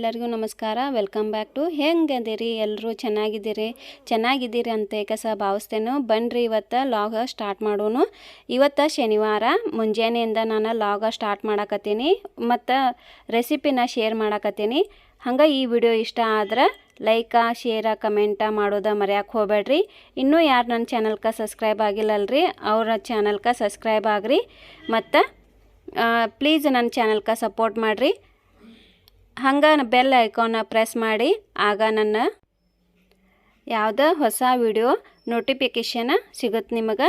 ಎಲ್ಲರಿಗೂ ನಮಸ್ಕಾರ. Welcome back to ಹೆಂಗದಿರಿ ಎಲ್ಲರೂ ಚೆನ್ನಾಗಿದ್ದೀರಿ ಅಂತ ಏಕಸ ಭಾವಿಸ್ತೇನೆ. ಬನ್ರಿ ಇವತ್ತು ಲಾಗ್ ಸ್ಟಾರ್ಟ್ ಮಾಡೋನು. ಇವತ್ತು ಶನಿವಾರ ಮುಂಜಾನೆಯಿಂದ ನಾನು ಲಾಗ್ ಸ್ಟಾರ್ಟ್ ಮಾಡಕತ್ತೀನಿ ಮತ್ತು ರೆಸಿಪಿನ ಶೇರ್ ಮಾಡಕತ್ತೀನಿ. ಹಂಗೆ ಈ ವಿಡಿಯೋ ಇಷ್ಟ ಆದ್ರೆ ಲೈಕ ಶೇರ ಕಮೆಂಟ ಮಾಡೋದು ಮರೆಯೋಕೆ ಹೋಗಬೇಡ್ರಿ. ಇನ್ನೂ ಯಾರು ನನ್ನ ಚಾನಲ್ಗೆ ಸಬ್ಸ್ಕ್ರೈಬ್ ಆಗಿಲ್ಲಲ್ರಿ ಅವರ ಚಾನಲ್ಗೆ ಸಬ್ಸ್ಕ್ರೈಬ್ ಆಗ್ರಿ ಮತ್ತು ಪ್ಲೀಸ್ ನನ್ನ ಚಾನಲ್ಗೆ ಸಪೋರ್ಟ್ ಮಾಡಿರಿ. ಹಂಗೆ ಬೆಲ್ ಐಕಾನ್ನ ಪ್ರೆಸ್ ಮಾಡಿ, ಆಗ ನನ್ನ ಯಾವುದೇ ಹೊಸ ವಿಡಿಯೋ ನೋಟಿಫಿಕೇಷನ್ ಸಿಗುತ್ತೆ ನಿಮಗೆ.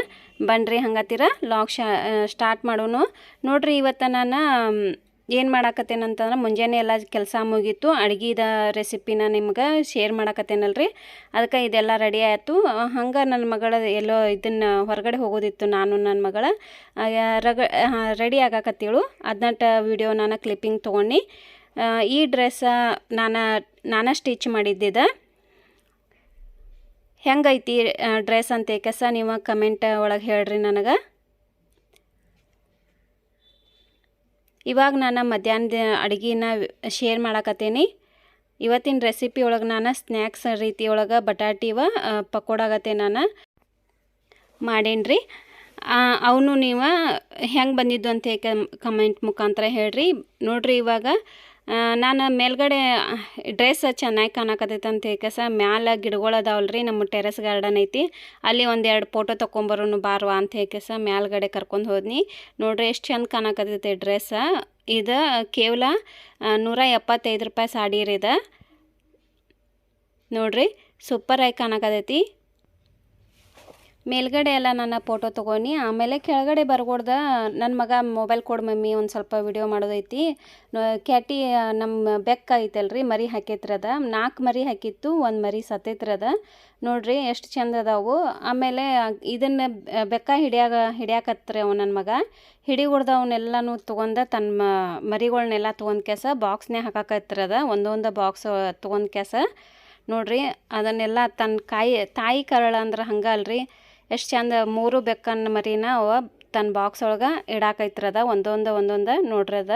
ಬನ್ರಿ ಹಂಗತ್ತೀರ ಲಾಗ್ ಸ್ಟಾರ್ಟ್ ಮಾಡೋನು. ನೋಡ್ರಿ ಇವತ್ತು ನಾನು ಏನು ಮಾಡಾಕತ್ತೇನಂತಂದ್ರೆ ಮುಂಜಾನೆ ಎಲ್ಲ ಕೆಲಸ ಮುಗೀತು. ಅಡುಗೆದ ರೆಸಿಪಿನ ನಿಮ್ಗೆ ಶೇರ್ ಮಾಡಾಕತ್ತೇನಲ್ರಿ, ಅದಕ್ಕೆ ಇದೆಲ್ಲ ರೆಡಿ ಆಯಿತು. ಹಂಗೆ ನನ್ನ ಮಗಳ ಎಲ್ಲೋ ಇದನ್ನು ಹೊರಗಡೆ ಹೋಗೋದಿತ್ತು. ನಾನು ನನ್ನ ಮಗಳ ರೆಡಿ ಆಗಾಕತ್ತೇಳು. ಅದನ್ನ ವಿಡಿಯೋ ನಾನು ಕ್ಲಿಪ್ಪಿಂಗ್ ತೊಗೊಂಡು ಈ ಡ್ರೆಸ್ ನಾನು ಸ್ಟಿಚ್ ಮಾಡಿದ್ದಿದೆ. ಹೆಂಗೈತಿ ಡ್ರೆಸ್ ಅಂತ ಏಕಸ ನೀವು ಕಮೆಂಟ್ ಒಳಗೆ ಹೇಳ್ರಿ ನನಗೆ. ಇವಾಗ ನಾನು ಮಧ್ಯಾಹ್ನದ ಅಡುಗೆನ ಶೇರ್ ಮಾಡಾಕತ್ತೀನಿ. ಇವತ್ತಿನ ರೆಸಿಪಿ ಒಳಗೆ ನಾನು ಸ್ನ್ಯಾಕ್ಸ್ ರೀತಿ ಒಳಗೆ ಬಟಾಟಿವ ಪಕೋಡಾಗತ್ತೆ ನಾನು ಮಾಡೇನ್ರಿ. ಅವನು ನೀವು ಹೆಂಗೆ ಬಂದಿದ್ದು ಅಂತ ಕಮೆಂಟ್ ಮುಖಾಂತರ ಹೇಳ್ರಿ. ನೋಡ್ರಿ ಇವಾಗ ನಾನು ಮೇಲ್ಗಡೆ ಡ್ರೆಸ್ ಚೆನ್ನಾಗಿ ಕಾಣಕತ್ತೈತೆ ಅಂತ ಏಕಸ ಮ್ಯಾಲೆ ಗಿಡಗಳದಾವಲ್ರಿ, ನಮ್ಮ ಟೆರೆಸ್ ಗಾರ್ಡನ್ ಐತಿ, ಅಲ್ಲಿ ಒಂದೆರಡು ಫೋಟೋ ತೊಗೊಂಬರೋನು ಬಾರ್ವಾ ಅಂತ ಏಕಸ ಮ್ಯಾಲ್ಗಡೆ ಕರ್ಕೊಂಡು ಹೋದ್ನಿ. ನೋಡ್ರಿ ಎಷ್ಟು ಚಂದ ಕಾಣಕತ್ತೈತೆ ಡ್ರೆಸ್. ಇದು ಕೇವಲ 175 ರೂಪಾಯಿ ಸಾಡಿ ರೀ. ಇದು ನೋಡ್ರಿ ಸೂಪರಾಗಿ ಕಾಣಕತ್ತೈತಿ. ಮೇಲ್ಗಡೆ ಎಲ್ಲ ನನ್ನ ಫೋಟೋ ತೊಗೊಂಡು ಆಮೇಲೆ ಕೆಳಗಡೆ ಬರ್ಕೊಡ್ದ ನನ್ನ ಮಗ ಮೊಬೈಲ್ ಕೊಡು ಮಮ್ಮಿ ಒಂದು ಸ್ವಲ್ಪ ವಿಡಿಯೋ ಮಾಡೋದೈತಿ. ಕ್ಯಾಟಿ ನಮ್ಮ ಬೆಕ್ಕ ಐತಲ್ರಿ, ಮರಿ ಹಾಕೈತ್ರದ 4 ಮರಿ ಹಾಕಿತ್ತು, 1 ಮರಿ ಸತ್ತೈತ್ರದ. ನೋಡ್ರಿ ಎಷ್ಟು ಚಂದ ಅದಾವು. ಆಮೇಲೆ ಇದನ್ನು ಬೆಕ್ಕ ಹಿಡಿಯಾಕತ್ರಿ ಅವ ನನ್ನ ಮಗ. ಹಿಡಿಗೊಡ್ದು ಅವನ್ನೆಲ್ಲನೂ ತೊಗೊಂಡು ತನ್ನ ಮರಿಗಳ್ನೆಲ್ಲ ತೊಗೊಂಡು ಕೆಸ ಬಾಕ್ಸ್ನೇ ಹಾಕಾಕತ್ರದ, ಒಂದೊಂದು ಬಾಕ್ಸ್ ತೊಗೊಂಡು ಕೆಸ. ನೋಡ್ರಿ ಅದನ್ನೆಲ್ಲ ತನ್ನ ತಾಯಿ ಕರಳ ಅಂದ್ರೆ ಹಂಗೆ ಅಲ್ರಿ, ಎಷ್ಟು ಚಂದ 3 ಬೆಕ್ಕನ್ನ ಮರಿನ ಅವ ತನ್ನ ಬಾಕ್ಸ್ ಒಳಗೆ ಇಡಾಕೈತ್ರದ, ಒಂದೊಂದು ನೋಡ್ರಿ. ಅದ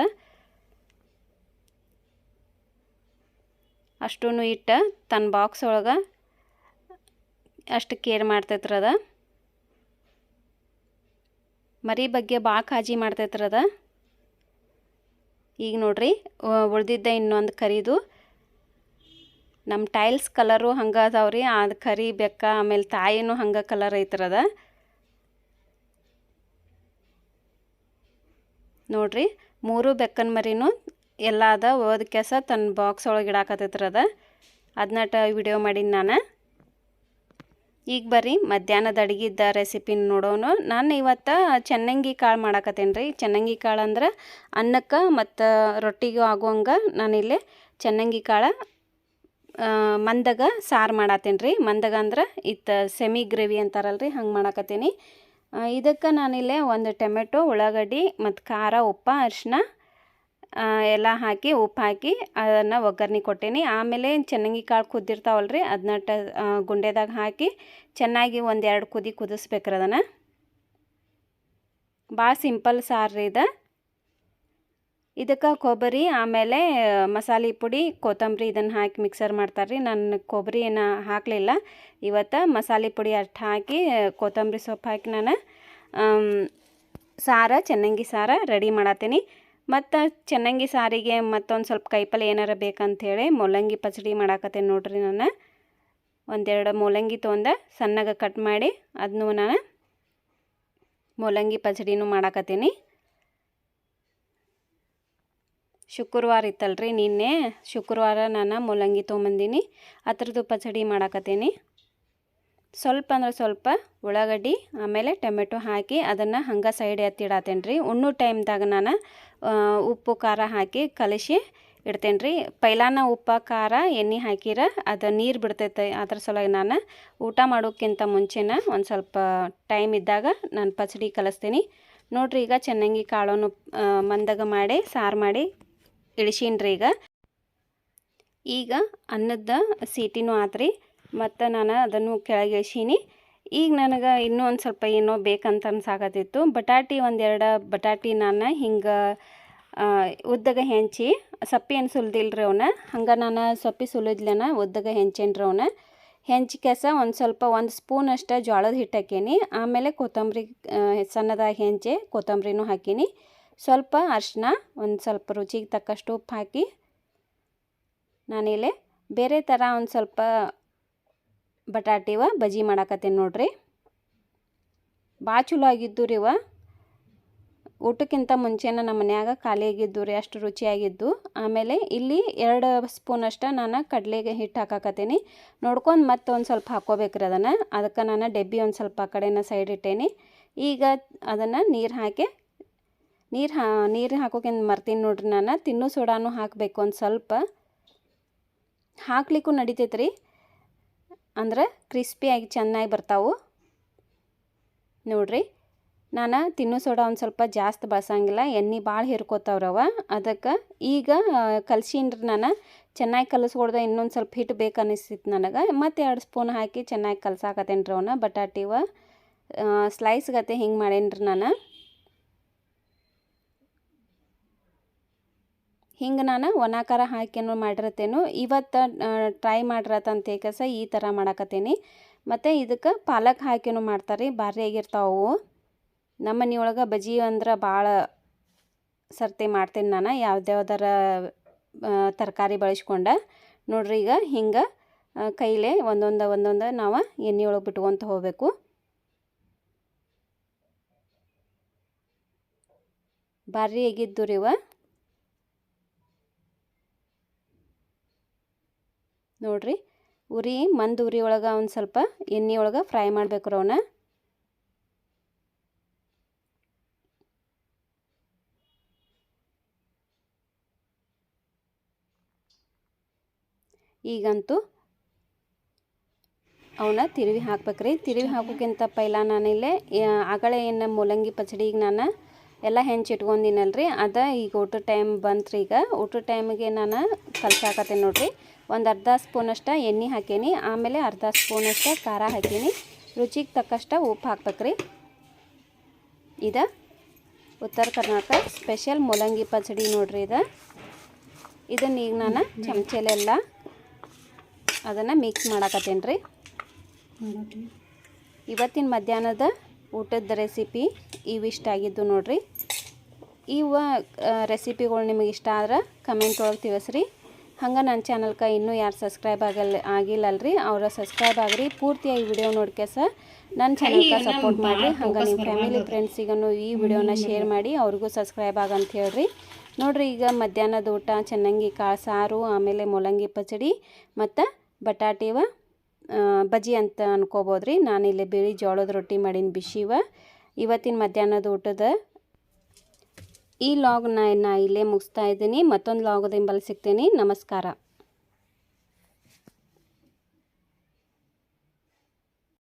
ಅಷ್ಟೂ ಇಟ್ಟು ತನ್ನ ಬಾಕ್ಸ್ ಒಳಗೆ ಅಷ್ಟು ಕೇರ್ ಮಾಡ್ತೈತ್ರದ. ಮರಿ ಬಗ್ಗೆ ಭಾಳ ಕಾಳಜಿ ಮಾಡ್ತೈತ್ರದ. ಈಗ ನೋಡ್ರಿ ಉಳ್ದಿದ್ದ ಇನ್ನೊಂದು ಕರಿದು ನಮ್ಮ ಟೈಲ್ಸ್ ಕಲರು ಹಂಗೆ ಅದಾವ್ರಿ. ಅದು ಕರಿ ಬೆಕ್ಕ ಆಮೇಲೆ ತಾಯಿನೂ ಹಂಗೆ ಕಲರ್ ಐತ್ರದ. ನೋಡ್ರಿ 3 ಬೆಕ್ಕನ ಮರಿನೂ ಎಲ್ಲ ಅದ ಓದ್ ಕೆಸ ತನ್ನ ಬಾಕ್ಸ್ ಒಳಗೆ ಇಡಾಕತ್ತೈತ್ರದ. ಅದನ್ನಟ ವಿಡಿಯೋ ಮಾಡೀನಿ ನಾನು. ಈಗ ಬರ್ರಿ ಮಧ್ಯಾಹ್ನದ ಅಡುಗೆದ ರೆಸಿಪಿನ ನೋಡೋನು. ನಾನು ಇವತ್ತು ಚೆನ್ನಂಗಿ ಕಾಳು ಮಾಡಾಕತ್ತೇನೆ ರೀ. ಚೆನ್ನಂಗಿ ಕಾಳು ಅಂದ್ರೆ ಅನ್ನಕ್ಕೆ ಮತ್ತು ರೊಟ್ಟಿಗೂ ಆಗುವಂಗೆ ನಾನಿಲ್ಲಿ ಚೆನ್ನಂಗಿ ಕಾಳು ಮಂದಾಗ ಸಾರು ಮಾಡತ್ತೇನೆ ರೀ. ಮಂದಾಗ ಅಂದ್ರೆ ಸೆಮಿ ಗ್ರೇವಿ ಅಂತಾರಲ್ರಿ, ಹಂಗೆ ಮಾಡಾಕತ್ತೀನಿ. ಇದಕ್ಕೆ ನಾನಿಲ್ಲೇ 1 ಟೊಮೆಟೊ, ಉಳ್ಳಾಗಡ್ಡಿ ಮತ್ತು ಖಾರ, ಉಪ್ಪು, ಅರಿಶಿನ ಎಲ್ಲ ಹಾಕಿ ಉಪ್ಪು ಹಾಕಿ ಅದನ್ನು ಒಗ್ಗರಣೆ ಕೊಟ್ಟೇನಿ. ಆಮೇಲೆ ಚೆನ್ನಂಗಿ ಕಾಳು ಕುದ್ದಿರ್ತಾವಲ್ರಿ, ಅದನ್ನ ಗುಂಡೆದಾಗ ಹಾಕಿ ಚೆನ್ನಾಗಿ 1-2 ಕುದಿ ಕುದಿಸ್ಬೇಕ್ರಿ. ಅದನ್ನು ಭಾಳ ಸಿಂಪಲ್ ಸಾರು ರೀ ಇದು. ಇದಕ್ಕೆ ಕೊಬ್ಬರಿ ಆಮೇಲೆ ಮಸಾಲೆ ಪುಡಿ, ಕೊತ್ತಂಬರಿ ಇದನ್ನು ಹಾಕಿ ಮಿಕ್ಸರ್ ಮಾಡ್ತಾರೆ ರೀ. ನಾನು ಕೊಬ್ಬರಿ ಏನು ಹಾಕಲಿಲ್ಲ ಇವತ್ತು. ಮಸಾಲೆ ಪುಡಿ ಅಷ್ಟು ಹಾಕಿ ಕೊತ್ತಂಬರಿ ಸೊಪ್ಪು ಹಾಕಿ ನಾನು ಚೆನ್ನಂಗಿ ಸಾರು ರೆಡಿ ಮಾಡತ್ತೀನಿ. ಮತ್ತು ಚೆನ್ನಂಗಿ ಸಾರಿಗೆ ಮತ್ತೊಂದು ಸ್ವಲ್ಪ ಕೈಪಲ್ಲೆ ಏನಾರ ಬೇಕಂಥೇಳಿ ಮೂಲಂಗಿ ಪಚಡಿ ಮಾಡಾಕತ್ತೇನೆ ನೋಡ್ರಿ. ನಾನು 1-2 ಮೂಲಂಗಿ ತೊಗೊಂಡು ಸಣ್ಣಗೆ ಕಟ್ ಮಾಡಿ ಅದನ್ನು ನಾನು ಮೂಲಂಗಿ ಪಚಡಿನೂ ಮಾಡಾಕತ್ತೀನಿ. ಶುಕ್ರವಾರ ಇತ್ತಲ್ರಿ, ನಿನ್ನೆ ಶುಕ್ರವಾರ ನಾನು ಮೂಲಂಗಿ ತೊಗೊಂಬಂದೀನಿ, ಅದ್ರದ್ದು ಪಚಡಿ ಮಾಡಾಕತ್ತೀನಿ. ಸ್ವಲ್ಪ ಅಂದ್ರೆ ಸ್ವಲ್ಪ ಉಳ್ಳಾಗಡ್ಡಿ ಆಮೇಲೆ ಟೊಮೆಟೊ ಹಾಕಿ ಅದನ್ನು ಹಂಗೆ ಸೈಡ್ ಎತ್ತಿಡತ್ತೇನೆ ರೀ. ಉಣ್ಣು ಟೈಮ್ದಾಗ ನಾನು ಉಪ್ಪು ಖಾರ ಹಾಕಿ ಕಲಿಸಿ ಇಡ್ತೇನೆ ರೀ. ಪೈಲಾನ ಉಪ್ಪು ಖಾರ ಎಣ್ಣೆ ಹಾಕಿರ ಅದು ನೀರು ಬಿಡ್ತೈತೆ. ಅದ್ರ ಸಲುವಾಗಿ ನಾನು ಊಟ ಮಾಡೋಕ್ಕಿಂತ ಮುಂಚೆನ ಒಂದು ಸ್ವಲ್ಪ ಟೈಮ್ ಇದ್ದಾಗ ನಾನು ಪಚಡಿ ಕಲಿಸ್ತೀನಿ. ನೋಡ್ರಿ ಈಗ ಚೆನ್ನಂಗಿ ಕಾಳನ್ನು ಮಂದಾಗ ಮಾಡಿ ಸಾರು ಮಾಡಿ ಇಳಿಸೀನ್ರಿ. ಈಗ ಅನ್ನದ ಸೀಟಿನೂ ಆತ್ರಿ ಮತ್ತು ನಾನು ಅದನ್ನು ಕೆಳಗೆ ಇಳಿಸೀನಿ. ಈಗ ನನಗೆ ಇನ್ನೂ ಒಂದು ಸ್ವಲ್ಪ ಏನೋ ಬೇಕಂತ ಅನ್ಸಾಕತ್ತಿತ್ತು. ಬಟಾಟಿ 1-2 ಬಟಾಟಿ ನಾನು ಹಿಂಗೆ ಉದ್ದಗ ಹೆಂಚಿ ಸಪ್ಪಿ ಏನು ಸುಲ್ದಿಲ್ರಿ ಅವನ್ನ ಹಂಗೆ ನಾನು ಸೊಪ್ಪಿ ಸುಲಿದ್ಲನ ಉದ್ದಗ ಹೆಂಚೇನ್ರಿ ಅವನ್ನ ಹೆಂಚಿ ಕೆಸ ಒಂದು ಸ್ವಲ್ಪ 1 ಸ್ಪೂನ್ ಅಷ್ಟು ಜೋಳದ ಹಿಟ್ಟು ಹಾಕೀನಿ. ಆಮೇಲೆ ಕೊತ್ತಂಬರಿ ಸಣ್ಣದಾಗಿ ಹೆಂಚಿ ಕೊತ್ತಂಬರಿನೂ ಹಾಕೀನಿ. ಸ್ವಲ್ಪ ಅರಿಶಿನ, ಒಂದು ಸ್ವಲ್ಪ ರುಚಿಗೆ ತಕ್ಕಷ್ಟು ಉಪ್ಪು ಹಾಕಿ ನಾನಿಲ್ಲಿ ಬೇರೆ ಥರ ಒಂದು ಸ್ವಲ್ಪ ಬಟಾಟಿವ ಬಜ್ಜಿ ಮಾಡಾಕತ್ತೀನಿ ನೋಡ್ರಿ. ಭಾಳ ಚಲೋ ಆಗಿದ್ದು ರೀ ಇವ. ಊಟಕ್ಕಿಂತ ಮುಂಚೆನ ನಮ್ಮ ಮನ್ಯಾಗ ಖಾಲಿ ಆಗಿದ್ದು ರೀ, ಅಷ್ಟು ರುಚಿಯಾಗಿದ್ದು. ಆಮೇಲೆ ಇಲ್ಲಿ 2 ಸ್ಪೂನ್ ಅಷ್ಟು ನಾನು ಕಡಲೆಗೆ ಹಿಟ್ಟು ಹಾಕಾಕತ್ತೀನಿ. ನೋಡ್ಕೊಂಡು ಮತ್ತೆ ಒಂದು ಸ್ವಲ್ಪ ಹಾಕ್ಕೋಬೇಕ್ರಿ ಅದನ್ನು. ಅದಕ್ಕೆ ನಾನು ಡಬ್ಬಿ ಒಂದು ಸ್ವಲ್ಪ ಆ ಕಡೆನ ಸೈಡ್ ಇಟ್ಟೇನಿ. ಈಗ ಅದನ್ನು ನೀರು ಹಾಕೋಕ್ಕಿಂತ ಮರ್ತೀನಿ ನೋಡ್ರಿ. ನಾನು ತಿನ್ನೋ ಸೋಡಾನು ಹಾಕಬೇಕು ಒಂದು ಸ್ವಲ್ಪ. ಹಾಕ್ಲಿಕ್ಕೂ ನಡಿತೈತೆ ರೀ, ಅಂದ್ರೆ ಕ್ರಿಸ್ಪಿಯಾಗಿ ಚೆನ್ನಾಗಿ ಬರ್ತಾವೆ ನೋಡ್ರಿ. ನಾನು ತಿನ್ನೋ ಸೋಡಾ ಒಂದು ಸ್ವಲ್ಪ ಜಾಸ್ತಿ ಬಳಸಂಗಿಲ್ಲ, ಎಣ್ಣೆ ಭಾಳ ಹಿರ್ಕೋತಾವ್ರವ. ಅದಕ್ಕೆ ಈಗ ಕಲ್ಸೀನ್ರಿ ನಾನು. ಚೆನ್ನಾಗಿ ಕಲಸ್ಕೊಡ್ದೆ ಇನ್ನೊಂದು ಸ್ವಲ್ಪ ಹಿಟ್ಟು ಬೇಕು ಅನ್ನಿಸ್ತಿತ್ತು ನನಗೆ. ಮತ್ತು 2 ಸ್ಪೂನ್ ಹಾಕಿ ಚೆನ್ನಾಗಿ ಕಲ್ಸಾಕತ್ತೇನೆ ರೀ ಅವನ್ನ. ಬಟಾಟಿವ ಸ್ಲೈಸ್ ಗತೆ ಹಿಂಗೆ ಮಾಡೇನ್ರಿ ನಾನು. ಹಿಂಗೆ ನಾನು ಒಣ ಖಾರ ಹಾಕಿನೂ ಮಾಡಿರತ್ತೇನು. ಇವತ್ತು ಟ್ರೈ ಮಾಡಿರತ್ತಂತ ಏಕಸ ಈ ಥರ ಮಾಡಾಕತ್ತೀನಿ. ಮತ್ತು ಇದಕ್ಕೆ ಪಾಲಕ್ ಹಾಕಿನೂ ಮಾಡ್ತಾರೆ, ಭಾರಿ ಆಗಿರ್ತಾವೆ. ನಮ್ಮ ಮನೆಯೊಳಗೆ ಬಜ್ಜಿ ಅಂದ್ರೆ ಭಾಳ ಸರ್ತಿ ಮಾಡ್ತೀನಿ ನಾನು, ಯಾವ್ದಾರ ತರಕಾರಿ ಬಳಸ್ಕೊಂಡು ನೋಡ್ರಿ. ಈಗ ಹಿಂಗೆ ಕೈಲೇ ಒಂದೊಂದು ನಾವು ಎಣ್ಣೆ ಒಳಗೆ ಬಿಟ್ಕೊತ ಹೋಗಬೇಕು. ಭಾರಿ ಆಗಿದ್ದು ರೀ ಇವ ನೋಡ್ರಿ. ಮಂದು ಉರಿ ಒಳಗೆ ಒಂದು ಸ್ವಲ್ಪ ಎಣ್ಣೆ ಒಳಗೆ ಫ್ರೈ ಮಾಡಬೇಕು ಅವನ್ನ. ಈಗಂತೂ ಅವನ್ನ ತಿರುವಿ ಹಾಕ್ಬೇಕ್ರಿ. ತಿರುವಿ ಹಾಕೋಕ್ಕಿಂತ ಪೈಲ ನಾನಿಲ್ಲೇ ಆಗಲೇ ಏನು ಮೂಲಂಗಿ ಪಚಡಿಗೆ ನಾನು ಎಲ್ಲ ಹೆಂಚಿಟ್ಕೊಂಡಿನಲ್ರಿ, ಅದು ಈಗ ಊಟ ಟೈಮ್ ಬಂತ್ರಿ. ಈಗ ಊಟ ಟೈಮಿಗೆ ನಾನು ಕಲ್ಸಾಕತ್ತೀನಿ ನೋಡ್ರಿ. ಒಂದು ಅರ್ಧ ಸ್ಪೂನಷ್ಟು ಎಣ್ಣೆ ಹಾಕೀನಿ. ಆಮೇಲೆ ಅರ್ಧ ಸ್ಪೂನಷ್ಟು ಖಾರ ಹಾಕೀನಿ. ರುಚಿಗೆ ತಕ್ಕಷ್ಟು ಉಪ್ಪು ಹಾಕ್ಬೇಕ್ರಿ. ಇದು ಉತ್ತರ ಕರ್ನಾಟಕ ಸ್ಪೆಷಲ್ ಮೂಲಂಗಿ ಪಚಡಿ ನೋಡ್ರಿ. ಇದನ್ನ ಈಗ ನಾನು ಚಮಚಲೆಲ್ಲ ಅದನ್ನು ಮಿಕ್ಸ್ ಮಾಡಾಕತ್ತೀನಿ ರೀ. ಇವತ್ತಿನ ಮಧ್ಯಾಹ್ನದ ಊಟದ ರೆಸಿಪಿ ಇವಿಷ್ಟ ಆಗಿದ್ದು ನೋಡ್ರಿ. ಇವ ರೆಸಿಪಿಗಳು ನಿಮಗೆ ಇಷ್ಟ ಆದ್ರೆ ಕಮೆಂಟ್ ಒಳಗೆ ತಿಳಿಸ್ರಿ. ಹಂಗೆ ನನ್ನ ಚಾನಲ್ಗೆ ಇನ್ನೂ ಯಾರು ಸಬ್ಸ್ಕ್ರೈಬ್ ಆಗಿಲ್ಲಲ್ರಿ, ಅವರ ಸಬ್ಸ್ಕ್ರೈಬ್ ಆಗಿರಿ. ಪೂರ್ತಿಯಾಗಿ ವಿಡಿಯೋ ನೋಡ್ಕೆಸ ನನ್ನ ಚಾನಲ್ಗೆ ಸಪೋರ್ಟ್ ಮಾಡಿರಿ. ಹಂಗೆ ನಿಮ್ಮ ಫ್ಯಾಮಿಲಿ ಫ್ರೆಂಡ್ಸಿಗೂ ಈ ವಿಡಿಯೋನ ಶೇರ್ ಮಾಡಿ ಅವ್ರಿಗೂ ಸಬ್ಸ್ಕ್ರೈಬ್ ಆಗಂತ ಹೇಳ್ರಿ. ನೋಡ್ರಿ, ಈಗ ಮಧ್ಯಾಹ್ನದ ಊಟ ಚೆನ್ನಾಗಿ ಕಾಳು ಸಾರು, ಆಮೇಲೆ ಮೂಲಂಗಿ ಪಚಡಿ ಮತ್ತು ಬಟಾಟಿವ ಬಜ್ಜಿ ಅಂತ ಅನ್ಕೋಬೋದ್ರಿ. ನಾನಿಲ್ಲಿ ಬಿಳಿ ಜೋಳದ ರೊಟ್ಟಿ ಮಾಡೀನಿ ಬಿಸಿವ. ಇವತ್ತಿನ ಮಧ್ಯಾಹ್ನದ ಊಟದ ಈ ಲಾಗ್ನ ಇಲ್ಲೇ ಮುಗಿಸ್ತಾ ಇದ್ದೀನಿ. ಮತ್ತೊಂದು ಲಾಗದಿಂದ ಸಿಗ್ತೀನಿ. ನಮಸ್ಕಾರ.